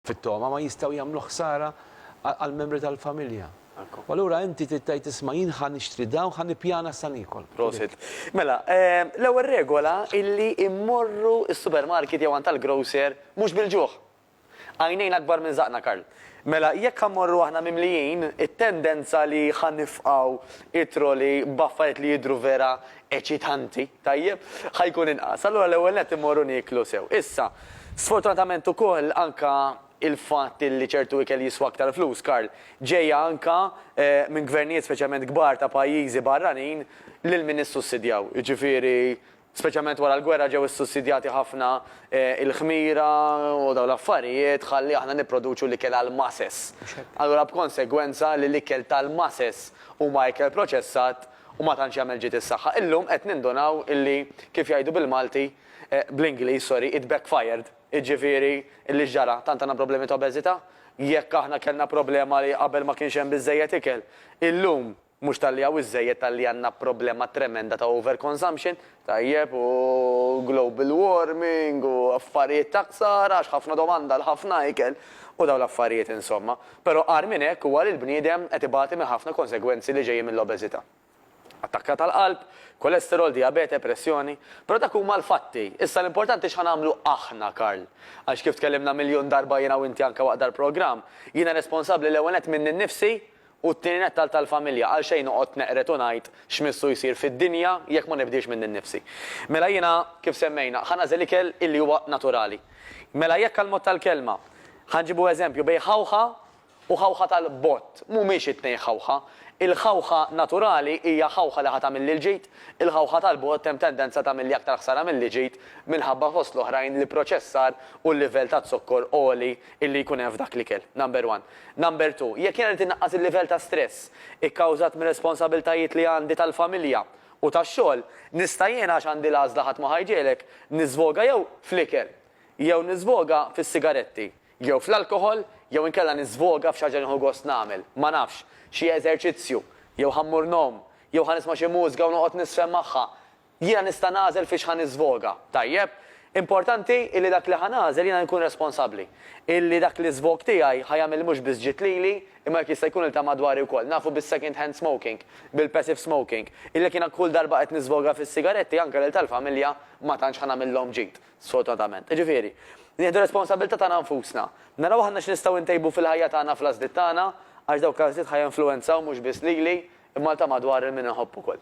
fit-toma ma jistgħu jagħmlu ħsara għall-membri tal-familja. U allura inti tittaj tisma' jien ħan nixtri dawn ħan nippjana sa nikol. Prosit. Mela, l-ewwel regola illi immorru s-supermarket jew tal-grocer mhux bil-ġuħ. Għajnejn akbar minn zaqna, Karl. Mela, jekk ħammorru aħna mimlijin, it-tendenza li ħannifqaw it-troli baffariet li jidru vera eċitanti, tajjeb, ħajkun inqas. Allura l-ewwel net immorru niklu sew. Issa, sfortunatament ukoll anka il-fatt li ċertu ikel jiswa aktar flus, Karl, ġejja anka minn gvernijiet speċjalment kbar ta' pajjiżi barranin lil min issussidjaw. Jiġifieri, speċjalment wara l-gwerra ġew issussidjati ħafna il-ħmira u dawn l-affarijiet ħalli aħna nipproduċu l-ikel għal-masses. Allura b'konsegwenza li l-ikel tal-masses huma ikel proċessat u ma tantx jagħmel ġiet is-saħħa. Illum qed nindunaw illi kif jgħidu bil-Malti bl-Ingliż, sorry, it backfired. Iġifieri illi ġara tant għandna problemi ta' obeżità, jekk aħna kellna problema li qabel ma kienx hemm biżejjed ikel. Illum mhux tal-li hawn iżejjed tal-li għandna problema tremenda ta' overconsumption, tajjeb u global warming u affarijiet ta' ksara għax ħafna domanda l-ħafna ikel u dawn l-affarijiet insomma. Però qar minn hekk huwa li l-bniedem qed ibati minn ħafna konsegwenzi li ġejjin mill-obeżità. Attakka tal-qalb, kolesterol, diabete, pressjoni, però dak huma l-fatti. Issa l-importanti x'ħan nagħmlu aħna, Karl. Għax kif tkellimna miljun darba jiena u inti anke waqt dal-programm, jiena responsabbli l-ewwel nett minn innifsi u t-tieni nett tal-familja għal xejn noqgħod neqret u ngħid x'missu jsir fid-dinja jekk ma nibdiex minn innifsi. Mela jiena kif semmejna, ħanażel ikel illi huwa naturali. Mela jekk għall-mod tal-kelma, ħanġibu eżempju bejn ħawħa u ħawħa tal-bott, mhumiex it-tnejn ħawħa. Il-ħawħa naturali hija ħawħa li ħatamil li l-ġejt, il-ħawħa tal-bot hemm tendenza tagħmel li aktar ħsara mill ġejt minħabba fost l-oħrajn li proċessar u l-livell ta' zokkor oli illi jkun hemm f'dak l-ikel. Number 1. Number 2. Jekk jien qed innaqqas il-livell ta' stress ikkawżat minn responsabiltajiet li għandi tal-familja u tax-xogħol, nista' jien għax għandi l-għażla ħadd ma ħajġielek niżvoga jew fl-ikel, jew niżvoga fis-sigaretti, jew fl-alkoħol, jew inkella niżvoga f'xi ħaġa li gost nagħmel. Ma nafx. Xi eżerċizzju, jew ħammur nom, jew ħanisma' xi mużika u noqgħod nisfhem magħha. Jiena nista' nagħżel fiex ħaniżvoga. Tajjeb, importanti illi dak li ħanażel jiena nkun responsabbli. Illi dak li żvog tiegħi ħajjagħmel mhux biss ġiet lili, imma jekk jista' jkun il ta' madwari wkoll. Nafu bis-second hand smoking, bil-passive smoking. Illi kiena kull darba qed niżvoga fis-sigaretti anke lil tal-familja ma tantx ħanamilhom ġid, sfortunatament. Ġifieri, nieħdu responsabilità tagħna nfusna. Naraw aħna x'nistgħu ntejbu fil-ħajja tagħna fl-għażliet tagħna għax dawk każiet ħajinfluwenzaw mhux biss lili imma ta' madwar il-min inħobb ukoll.